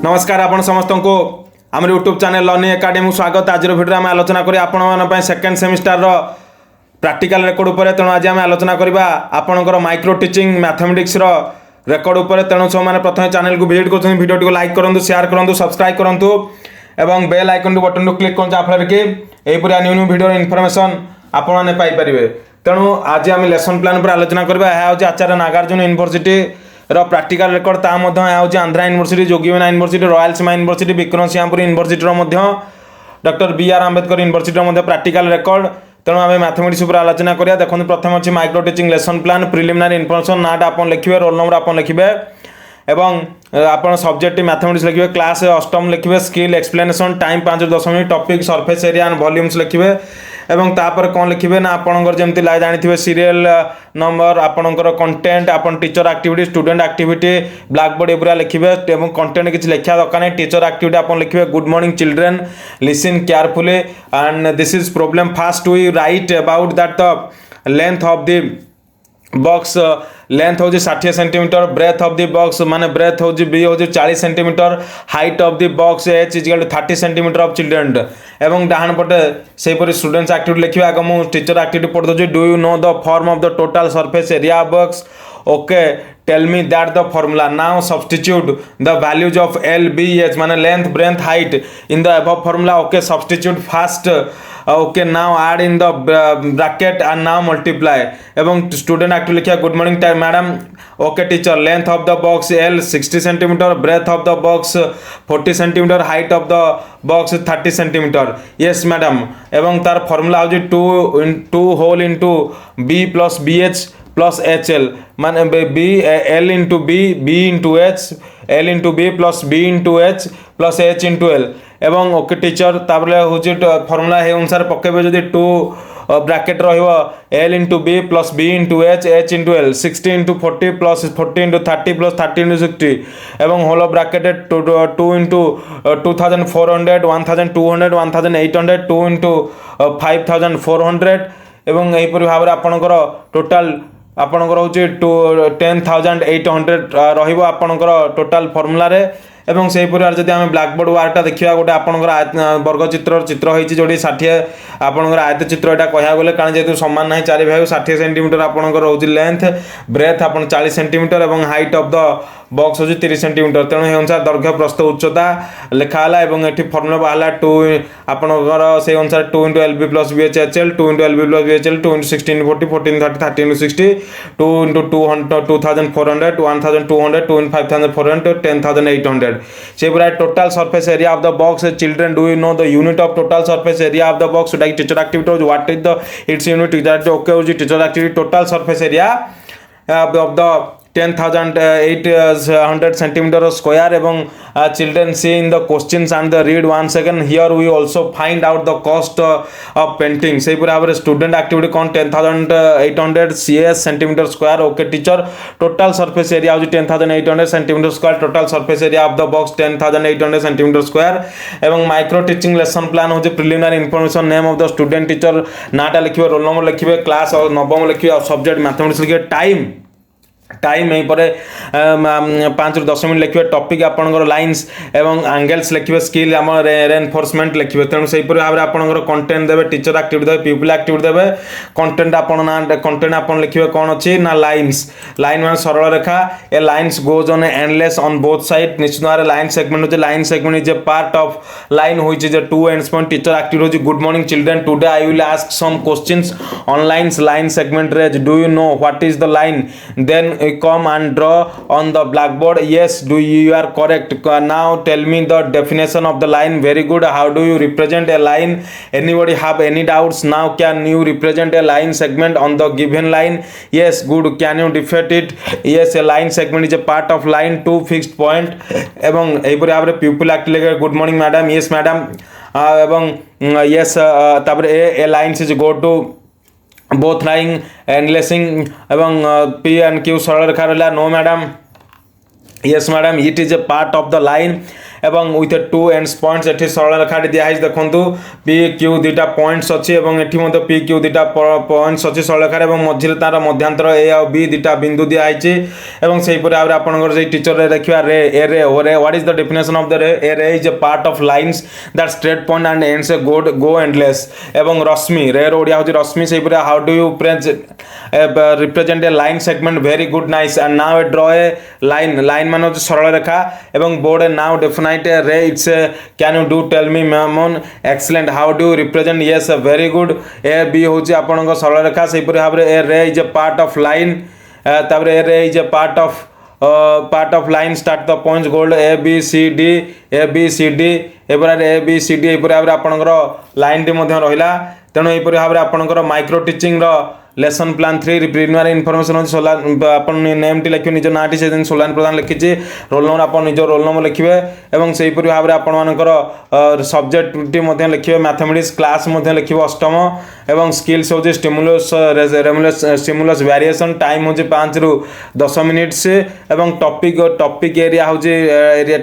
नमस्कार आपण समस्त को आम यूट्यूब चैनल लर्निंग एकेडमी स्वागत। आज वीडियो आम आलोचना करी आपण सेकेंड सेमिस्टर प्रैक्टिकल रेकर्ड उपर। तेणु आज आम आलोचना करवा आपणकर माइक्रो टीचिंग मैथमेटिक्स रेकर्ड उपर। तेणु सब मैंने प्रथम चैनल को विजिट कर वीडियो को लाइक करूँ, शेयर करूँ, सब्सक्राइब करूँ एवं बेल आइकन बटन को क्लिक करूँ जहाँफल कि यहीपरि न्यू न्यू वीडियो इनफॉरमेशन आपने पाइपर। तेणु आज आम लेसन प्लान पर आलोचना करवा। यह हूँ Acharya Nagarjuna university practical record ता आंध्रा यूनिवर्सिटी, जोगीबना university, Rayalaseema university, Vikramasimhapur university doctor B R. Ambedkar university practical record. तेणु आम मैथमेटिक्स पर आलोचना करिया। देखो प्रथम अच्छी micro teaching lesson plan preliminary information नाटा आप लिखे, रोल नंबर आप लिखे एवं आप सब्जेक्ट मैथमेटिक्स लिखे, क्लास अष्टम लिखे, skill explanation, time 5-10 minute, topic surface area and volumes लिखे एवं तापर कौन लिखे ना आपंकर जमी जानी सीरियल नंबर, आपंकर कंटेंट, आपन teacher activity, student activity, black board पूरा लिखे एवं कंटेंट किसी लिखा दरकार नहीं। टीचर एक्टिविटी आप लिखे, good morning children, listen carefully and this is problem. Fast we write about that the length of the box, length हूँ 60 centimetre, breadth of the box माने ब्रेथ हूँ बी हूँ 40 centimetre, height of the box H is 30 centimetre of children एवं डाहाण पटे सेपरी students activity लिखा। आगे मुझे टीचर एक्टिविटी पढ़ दूसरी। Do you know the form of the total surface area of box? Okay, tell me that the formula. Now substitute the values of L B H माने length breadth height in the above formula. Okay, substitute fast. Okay, now add in the bracket and now multiply एवं student activity लिखा। Good morning time madam. Okay teacher, length of the box L 60 centimetre, breadth of the box 40 centimetre, height of the box 30 centimetre. Yes madam. एवं तार formula हूँ 2 whole into B plus B H plus H L माने B L into B into H, L into B plus B into H plus H into L एवं okay teacher तापर हूँ formula हे अनुसार पकेबे जदि 2 bracket L into B plus B into H into L 60 into 40 plus 40 into 30 plus 30 into 60 एवं whole bracket 2 into 2400, 1200, 1800, 2 into 5400 एवं यहीपरि भाव में आपणकर टोटाल आपणकर हूँ 10,800 रपणकर टोटाल फॉर्मूला एवं से जब आम ब्लैक बोर्ड वार्कटा देखा गोटे आपंकर वर्ग चित्र होती जो 60 आपंकर आयत चित्र यहाँ कह गले कारण जेहतु सामान ना 4 भाग 60 सेंटीमीटर आपंकर हूँ लेंथ, ब्रेथ आप 40 सेंटीमीटर एवं हाइट ऑफ द बॉक्स हूँ 30 सेंटीमीटर। तेणु ये अनुसार दैर्घ्य प्रस्थ उच्चता लिखाला एवं ये फर्मुला बाहर 2 आपंकर से अनुसार 2 into L B plus B H H L, 2 into L B plus B H L, 2 into 16 40, 14 30, 30 into 60, 2 into 2400, 1200, 2 into 5400, 10,800 से पूरा total surface area of the box. Children, do you know the unit of total surface area of the box? Teacher activity what is the its unit? Okay हूँ teacher activity total surface area of the 10,800 centimetre square एवं children see in the questions and the read one second here we also find out the cost of painting. से पूरा भाव student activity कौन 10,800 CS centimetre square. Okay teacher, total surface area हूँ 10,800 centimetre square, total surface area of the box 10,800 centimetre square एवं micro teaching lesson plan हूँ preliminary information, name of the student, teacher नाटा लिखे, roll number लिखे, class और नवम लिखे और सब्जेक्ट मैथमेटिक्स लिखे, टाइम यहीं पर 5-10 मिनट लिखे, टॉपिक आपंकर लाइन्स एवं एंगल्स लिखे, स्किल आम रेनफोर्समेंट लिखे। तेणु से भाव में आपंकर कंटेंट देवे, टीचर एक्टिविटी देवे, पीपल एक्टिविटी देवे, कंटेंट कंटेंट आप लिखे कौन अच्छी ना लाइन्स, लाइन मान सरल रेखा, a lines goes on endless on both side. निश्चित भाव में लाइन सेगमेंट होती, line segment is a part of line which is a 2 ends point. Teacher activity good morning children, today I will ask some questions on lines, line segment rays. Do you know what is the line? Then come and draw on the blackboard. Yes, you are correct. Now tell me the definition of the line. Very good. How do you represent a line? Anybody have any doubts? Now can you represent a line segment on the given line? Yes, good. Can you define it? Yes, a line segment is a part of line to fixed point एवं एहिपरि भाव में pupil activity good morning madam. Yes madam एवं yes तापर a lines is go to both line एंडलेसिंग एवं P and Q सरल रेखा रहा। No madam. Yes madam, it is a part of the line एवं विथ टू एंड्स पॉइंट्स एठी सरल रेखाटी दिया है देखंतु पी क्यू दुटा पॉइंट्स अछि एवं एठी मध्ये पी क्यू दुटा पॉइंट्स अछि सरल रेखार एवं मझिरे तार मध्यांतर ए और बी दुटा बिंदु दिया है एवं सेही परे आबरे आपनकर जे टीचर रे देखिबा रे ए रे ओ ray what is the definition of the ray a ray is a part of lines that straight point and ends ए गो एंडलेस एवं रश्मि रे ओडिया होजी रश्मि सेही परे how do you represent a line segment very good nice and now draw a line मान होची सरल रेखा एवं board now definite a ray it's a can you do tell me mamon excellent how do you represent yes very good a b होची आपनक सरल रेखा सेही परे भाबरे a ray is a part of line ताबरे a ray is a part of line start the points gold a b c d एपर a b c d एपर आपनकर line T मध्ये रहिला तेणु एपर भाबरे आपनकर माइक्रो टीचिंग रो लेसन प्लान 3 प्रिलिमिनरी इनफॉरमेशन होची सोलान आपन नेम टी लिखियो निज नाटी से दिन सोलान प्रधान लिखिची रोल नंबर आपन निज रोल नंबर लिखिबे एवं सेही परि भाबरे आपन मानकर सब्जेक्ट टी मध्ये लिखिबे मैथमेटिक्स क्लास मध्ये लिखिबे अष्टम एवं स्किल्स होची स्टिमुलस वेरिएशन टाइम होची 5 रु 10 मिनिट्स एवं टॉपिक एरिया होची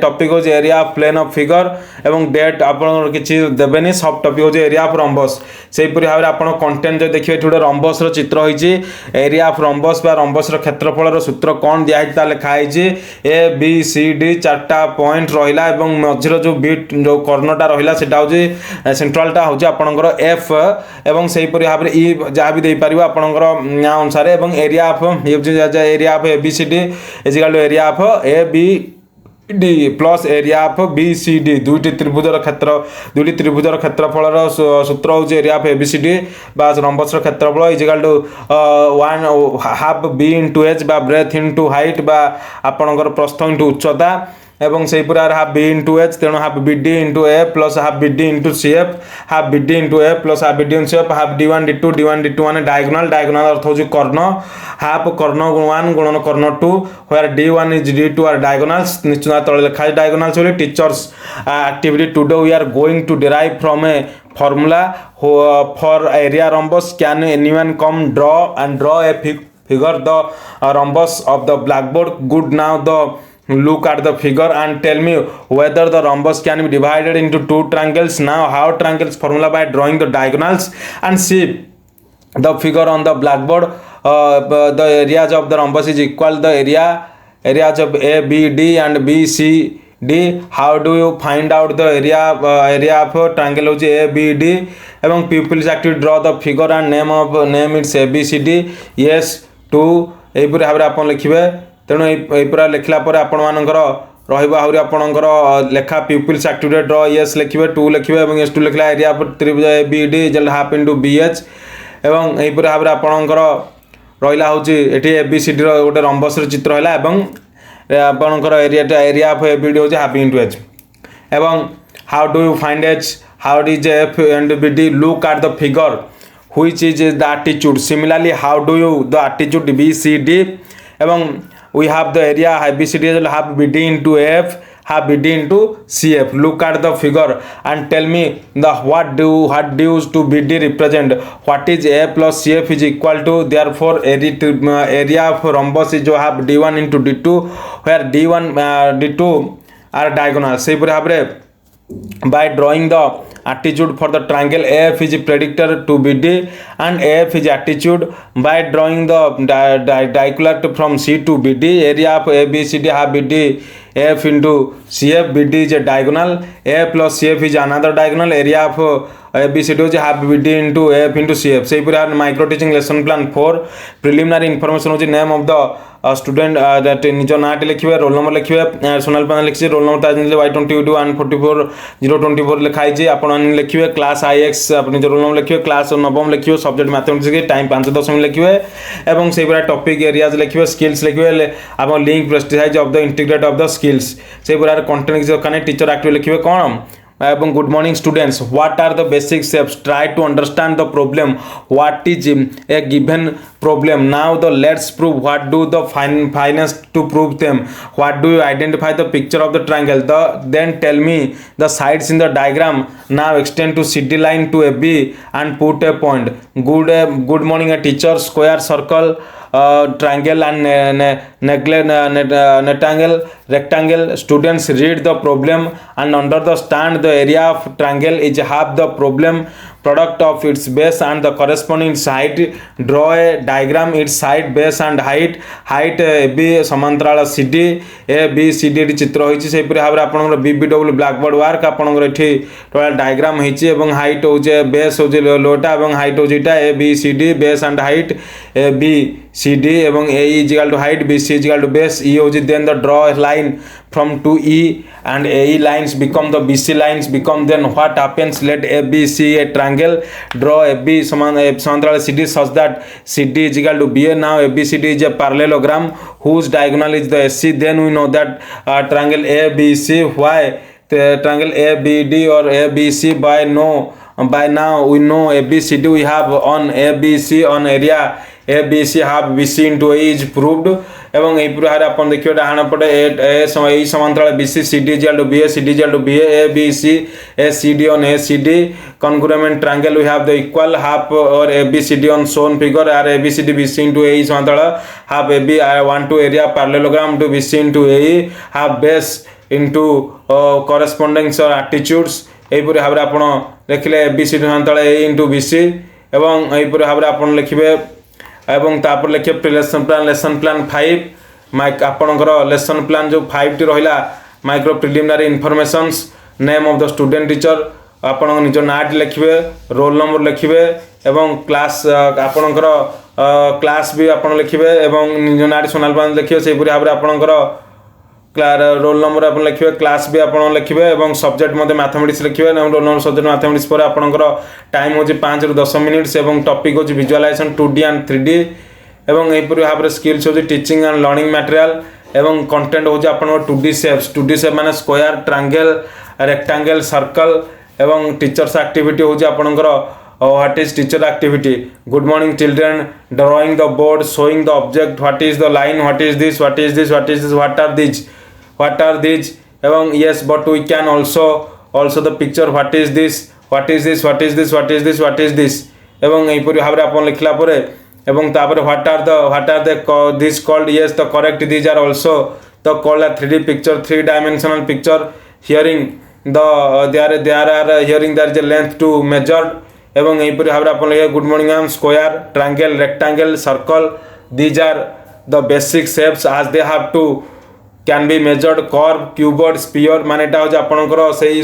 टॉपिक होची area of plane of figure एवं डेट आपन किछि देबेनी सब टॉपिक होची एरिया ऑफ रम्बस सेही परि भाबरे आपन कंटेंट जो देखिबे एठुडे रम्बस रो चित्र होइछि एरिया ऑफ रम्बस बा रम्बस रो क्षेत्रफल रो सूत्र कोन दिया हिता लिखा हिछि ए बी सी डी चारटा पॉइंट रहिला एवं मझिरो जो बीट जो कर्णटा रहिला सेटा होछि सेंट्रलटा होछि आपनकर एफ एवं सेही परि भाबरे ई जा भी देई परिबो आपनकर अनुसार एवं area of area of A B C D is equal to area of A B D plus area of B C D दुईटी त्रिभुजर क्षेत्रफल सूत्र होची एरिया ऑफ एबीसीडी बा रम्बस क्षेत्रफल is equal to 1 half B into H बा breadth into height बा आपनकर प्रस्थ इनटू उच्चता एवं सेही पुरा हाफ बी इनटू एच तेणु half B D into A plus half B D into C F half B D into A plus half B D into C F half d1 d2 माने diagonal अर्थ होची कर्ण half कर्ण 1 गुणन कर्ण 2 where d1 is d2 are diagonals निश्चित तळे लिखा है diagonals Holi teachers activity today we are going to derive from a formula for area rhombus can anyone come draw a figure the rhombus of the blackboard good now the look at the figure and tell me whether the rhombus can be divided into two triangles now how triangles formula by drawing the diagonals and see the figure on the blackboard the areas of the rhombus is equal the areas of a b d and b c d how do you find out the area of triangle hoji a b d एवं pupils actually draw the figure and name its a b c d yes to एई पुरे भाबरे आपन लिखिबे तेणु एई पुरा लिखला परे आपन मानकर रहिबा आहुरी आपनकर लेखा pupils activity draw yes लिखिबे 2 लिखिबे एवं yes 2 लिखला एरिया ऑफ त्रिभुज A B D is half into B H एवं एई पुरे भाबरे आपनकर रहिला होची एठी ए बी सी डी रो गोटे रम्बस रो चित्र हैला एवं आपनकर area of A B D होची हाफ इनटू एच एवं how do you find H how is f and bd look at the figure which is the attitude similarly how do you the attitude b c d एवं we have the area b c d is half bd into f half bd into cf look at the figure and tell me the what do to bd represent what is a plus cf is equal to therefore area of rhombus is जो half d1 into d2 where d1 d2 are diagonal से पूरे भाबरे by drawing the attitude for the triangle AF is predictor to BD and AF is attitude by drawing the diagonal from C to BD area of ABCD half BD AF into CF BD is a diagonal A plus CF is another diagonal area of ABCD is half BD into AF into CF से पूरा micro teaching lesson plan 4 preliminary information होची name of the student that निज नाटी लिखिबे roll number लिखिबे Sonal पाना लिखि roll number ताज y22 144 024 लिखाई जे आपण लिखिबे class IX आपण निज रोल नंबर लिखिबे क्लास नवम लिखिबे सब्जेक्ट मैथमेटिक्स के टाइम 5-10 मिनिट लिखिबे एवं से पूरा टॉपिक एरियाज लिखिबे स्किल्स लिखिबे आपण लिंक प्रेस्टिजाइज of the integrate of the skills से पूरा कंटेंट जो कने टीचर एक्टिव लिखिबे कोन good morning students what are the basic steps try to understand the problem what is a given problem now the let's prove what do the finance to prove them what do you identify the picture of the triangle then tell me the sides in the diagram now extend to CD line to AB and put a point good morning a teacher square circle triangle and rectangle. Students read the problem and understand the area of triangle is half the problem product of its base and the corresponding side. Draw a diagram its side, base and height. Height AB समांतराल CD ABCD चित्र होइछि से परि भाबरे आपनकर BBW blackboard work आपनकर एठी total diagram होइछि एवं height होजे base होजे लोटा एवं height होजे इटा ABCD base and height ABCD एवं A is equal to height, BC is equal to base, E होजे then the draw a line from to E and AE lines become the BC lines become. Then what happens, let ABC a triangle, draw AB समांतराल CD such that CD is equal to BA. Now ABCD is a parallelogram whose diagonal is the SC. Then we know that triangle ABC. Why the triangle ABD or ABC? By now we know ABCD we have on ABC on area ABC have BC into A is proved. एवं यही प्रकार अपन देखिए डाहाण पटे ए समांतराल BC CD equal to BA CD equal to BA ABC ACD on ACD congruent triangle we have the equal half or ABCD on shown figure are ABCD BC into AE समांतराल half AB I want to area parallelogram to BC into AE half base into corresponding attitudes. यही भाव आप लिखले ABCD समांतराल A into BC एवं यही भाव आप लिखे एवं तापर लिखे लेसन प्लान 5 आपणकर लेसन प्लान जो 5 टी रहिला micro preliminary informations name of the student teacher आपण निज नाट लिखिबे रोल नंबर लिखिबे एवं क्लास आपणकर क्लास भी आपण लिखिबे एवं निज नाट सोनाल प्लान लिखिबे सेहि परि भाबरे आपणकर रोल नंबर आप लिखिए क्लास भी आप लिखिए और सब्जेक्ट मध्य मैथमेटिक्स लिखिए रोल नंबर सब्जेक्ट मैथमेटिक्स पर आपंकर टाइम हो 5 रू 10 मिनिट्स और टॉपिक हो विजुअलाइजेशन 2D एंड 3D एवं यहीपर भाव में स्किल्स हो टीचिंग एंड लर्निंग मटेरियल एवं कंटेंट हो 2D शेप माने स्क्वायर ट्रायंगल रेक्टेंगल सर्कल एवं टीचर्स एक्टिविटी हो आपंकर what is teacher activity. Good morning children, drawing the board, showing the object, what is the line, what is this, what is this, what is this, what are these एवं yes but we can also the picture, what is this, what is this, what is this, what is this, what is this एवं यहीपर भाव में आपन लिखला परे एवं तापर what are the this called, yes the correct these are also the called a 3D picture 3-dimensional picture. Hearing there are hearing there is a length to measure एवं यहीपर भाव में आप लिखे good morning ma'am square triangle rectangle circle these are the basic shapes as they have to can be measured curve cuboid sphere माने एटा हो आपनकर सेही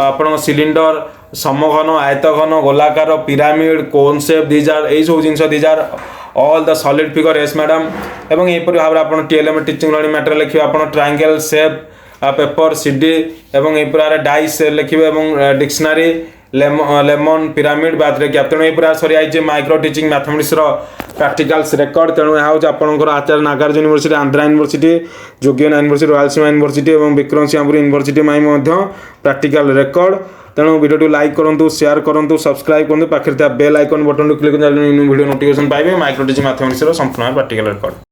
आपन सिलिंडर समघन आयतघन गोलाकार pyramid cone shape these are एई सब जिंस these are all the solid figure yes madam एवं यहीपर भाव में आपन TLM टीचिंग लर्निंग मटेरियल लिखिबे आपन ट्रायंगल शेप पेपर CD एवं यहीपर डाइस लिखिबे एवं डिक्शनरी लेमन पिरामिड बात रे तेणु ये पूरा सरी आई micro teaching mathematics practicals record तेणु यह हूँ आपंकर आचार्य नागार्जुन यूनिवर्सिटी आंध्रा यूनिवर्सिटी जोगियोना यूनिवर्सिटी रयलसीमा यूनिवर्सिटी और विक्रमसिंहपुर यूनिवर्सिटी प्रैक्टिकल रेकर्ड तेणु वीडियो लाइक करूँ शेयर करूँ सब्सक्राइब करूँ पाखे bell icon button click video notification पाइबे माइक्रो टीचिंग मैथमेटिक्स संपूर्ण प्रैक्टिकल रेकर्ड।